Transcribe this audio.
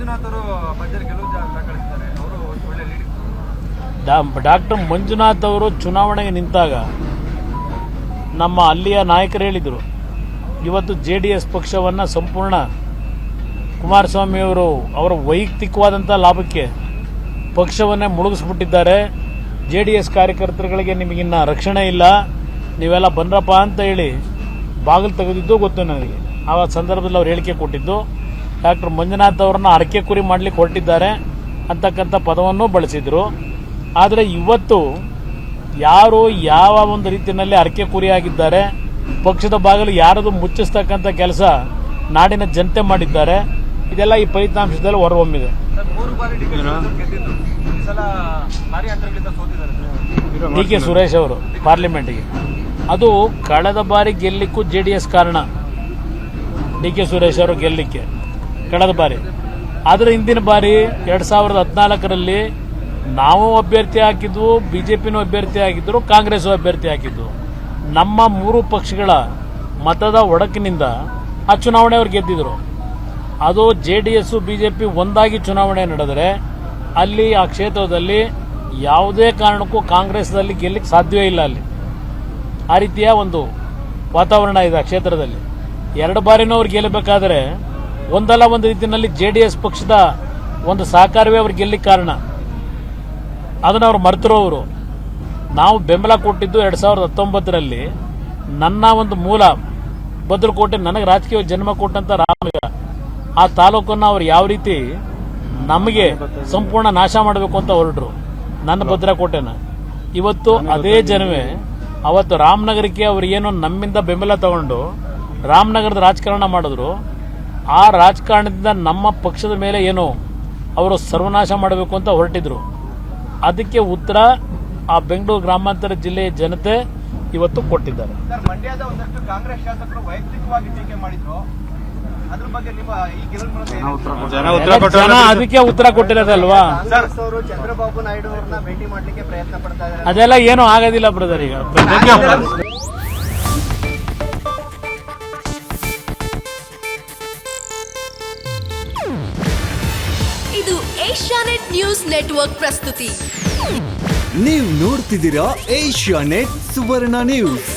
ಮಂಜುನಾಥ್ ಅವರು ಬಜೆಟ್ ಗೆಲುವು ದಾಖಲಿಸಿದ್ದಾರೆ. ಅವರು ಒಳ್ಳೆ ಲೀಡಿಂಗ್. ಡಾಕ್ಟರ್ ಮಂಜುನಾಥ್ ಅವರು ಚುನಾವಣೆಗೆ ನಿಂತಾಗ ನಮ್ಮ ಅಲ್ಲಿಯ ನಾಯಕರು ಹೇಳಿದರು, ಇವತ್ತು JDS ಪಕ್ಷವನ್ನು ಸಂಪೂರ್ಣ ಕುಮಾರಸ್ವಾಮಿಯವರು ಅವರ ವೈಯಕ್ತಿಕವಾದಂಥ ಲಾಭಕ್ಕೆ ಪಕ್ಷವನ್ನೇ ಮುಳುಗಿಸ್ಬಿಟ್ಟಿದ್ದಾರೆ. JDS ಕಾರ್ಯಕರ್ತರುಗಳಿಗೆ ನಿಮಗಿನ್ನ ರಕ್ಷಣೆ ಇಲ್ಲ, ನೀವೆಲ್ಲ ಬಂದ್ರಪ್ಪ ಅಂತ ಹೇಳಿ ಬಾಗಿಲು ತೆಗೆದಿದ್ದು ಗೊತ್ತು ನನಗೆ. ಆ ಸಂದರ್ಭದಲ್ಲಿ ಅವ್ರು ಹೇಳಿಕೆ ಕೊಟ್ಟಿದ್ದು ಡಾಕ್ಟರ್ ಮಂಜುನಾಥ್ ಅವರನ್ನ ಅರಕೆ ಕುರಿ ಮಾಡಲಿಕ್ಕೆ ಹೊರಟಿದ್ದಾರೆ ಅಂತಕ್ಕಂಥ ಪದವನ್ನು ಬಳಸಿದರು. ಆದರೆ ಇವತ್ತು ಯಾರು ಯಾವ ಒಂದು ರೀತಿಯಲ್ಲಿ ಅರಕೆ ಕುರಿಯಾಗಿದ್ದಾರೆ, ಪಕ್ಷದ ಬಾಗಿಲು ಯಾರದು ಮುಚ್ಚಿಸ್ತಕ್ಕಂಥ ಕೆಲಸ ನಾಡಿನ ಜನತೆ ಮಾಡಿದ್ದಾರೆ. ಇದೆಲ್ಲ ಈ ಫಲಿತಾಂಶದಲ್ಲಿ ಹೊರಹೊಮ್ಮಿದೆ. DK ಸುರೇಶ್ ಅವರು ಪಾರ್ಲಿಮೆಂಟ್ಗೆ, ಅದು ಕಳೆದ ಬಾರಿ ಗೆಲ್ಲಿಕ್ಕೂ JDS ಕಾರಣ. DK ಸುರೇಶ್ ಅವರು ಗೆಲ್ಲಿಕ್ಕೆ ಕಳೆದ ಬಾರಿ. ಆದರೆ ಹಿಂದಿನ ಬಾರಿ 2014ರಲ್ಲಿ ನಾವು ಅಭ್ಯರ್ಥಿ ಹಾಕಿದ್ವು, BJPನೂ ಅಭ್ಯರ್ಥಿ ಹಾಕಿದ್ರು, ಕಾಂಗ್ರೆಸ್ ಅಭ್ಯರ್ಥಿ ಹಾಕಿದ್ವು. ನಮ್ಮ ಮೂರು ಪಕ್ಷಗಳ ಮತದ ಒಡಕಿನಿಂದ ಆ ಚುನಾವಣೆ ಅವ್ರು ಗೆದ್ದಿದ್ರು. ಅದು JDS BJP ಒಂದಾಗಿ ಚುನಾವಣೆ ನಡೆದರೆ ಅಲ್ಲಿ ಆ ಕ್ಷೇತ್ರದಲ್ಲಿ ಯಾವುದೇ ಕಾರಣಕ್ಕೂ ಕಾಂಗ್ರೆಸ್ನಲ್ಲಿ ಗೆಲ್ಲಕ್ಕೆ ಸಾಧ್ಯವೇ ಇಲ್ಲ. ಅಲ್ಲಿ ಆ ರೀತಿಯ ಒಂದು ವಾತಾವರಣ ಇದೆ ಆ ಕ್ಷೇತ್ರದಲ್ಲಿ. ಎರಡು ಬಾರಿನೂ ಅವ್ರು ಗೆಲ್ಲಬೇಕಾದ್ರೆ ಒಂದಲ್ಲ ಒಂದು ರೀತಿಯಲ್ಲಿ JDS ಪಕ್ಷದ ಒಂದು ಸಹಕಾರವೇ ಅವ್ರಿಗೆ ಗೆಲ್ಲಕ್ಕೆ ಕಾರಣ. ಅದನ್ನು ಅವ್ರು ಮರ್ತರು. ಅವರು ನಾವು ಬೆಂಬಲ ಕೊಟ್ಟಿದ್ದು 2019ರಲ್ಲಿ. ನನ್ನ ಒಂದು ಮೂಲ ಭದ್ರಕೋಟೆ, ನನಗೆ ರಾಜಕೀಯ ಜನ್ಮ ಕೊಟ್ಟಂತ ರಾಮನಗರ, ಆ ತಾಲೂಕನ್ನು ಅವ್ರು ಯಾವ ರೀತಿ ನಮಗೆ ಸಂಪೂರ್ಣ ನಾಶ ಮಾಡಬೇಕು ಅಂತ ಹೊರಟರು, ನನ್ನ ಭದ್ರಕೋಟೆನ. ಇವತ್ತು ಅದೇ ಜನವೇ ಅವತ್ತು ರಾಮನಗರಕ್ಕೆ ಅವರು ಏನು ನಮ್ಮಿಂದ ಬೆಂಬಲ ತಗೊಂಡು ರಾಮನಗರದ ರಾಜಕಾರಣ ಮಾಡಿದ್ರು. ಆ ರಾಜಕಾರಣದಿಂದ ನಮ್ಮ ಪಕ್ಷದ ಮೇಲೆ ಏನು ಅವರು ಸರ್ವನಾಶ ಮಾಡಬೇಕು ಅಂತ ಹೊರಟಿದ್ರು. ಅದಕ್ಕೆ ಉತ್ತರ ಆ ಬೆಂಗಳೂರು ಗ್ರಾಮಾಂತರ ಜಿಲ್ಲೆಯ ಜನತೆ ಇವತ್ತು ಕೊಟ್ಟಿದ್ದಾರೆ. ಮಂಡ್ಯದ ಒಂದಷ್ಟು ಕಾಂಗ್ರೆಸ್ ಶಾಸಕರು ವೈಯಕ್ತಿಕವಾಗಿ ಟೀಕೆ ಮಾಡಿದ್ರು. ಅದ್ರ ಬಗ್ಗೆ ಜನ ಅದಕ್ಕೆ ಉತ್ತರ ಕೊಟ್ಟಿರೋದಲ್ವಾ. ಚಂದ್ರಬಾಬು ನಾಯ್ಡು ಅವರನ್ನ ಭೇಟಿ ಮಾಡಲಿಕ್ಕೆ ಪ್ರಯತ್ನ ಪಡ್ತಾ ಇದ್ದಾರೆ. ಅದೆಲ್ಲ ಏನೂ ಆಗೋದಿಲ್ಲ ಬ್ರದರ್. ಈಗ ಇದು ಏಷ್ಯಾನೆಟ್ ನ್ಯೂಸ್ ನೆಟ್ವರ್ಕ್ ಪ್ರಸ್ತುತಿ. ನೀವು ನೋಡ್ತಿದ್ದೀರಾ ಏಷ್ಯಾನೆಟ್ ಸುವರ್ಣ ನ್ಯೂಸ್.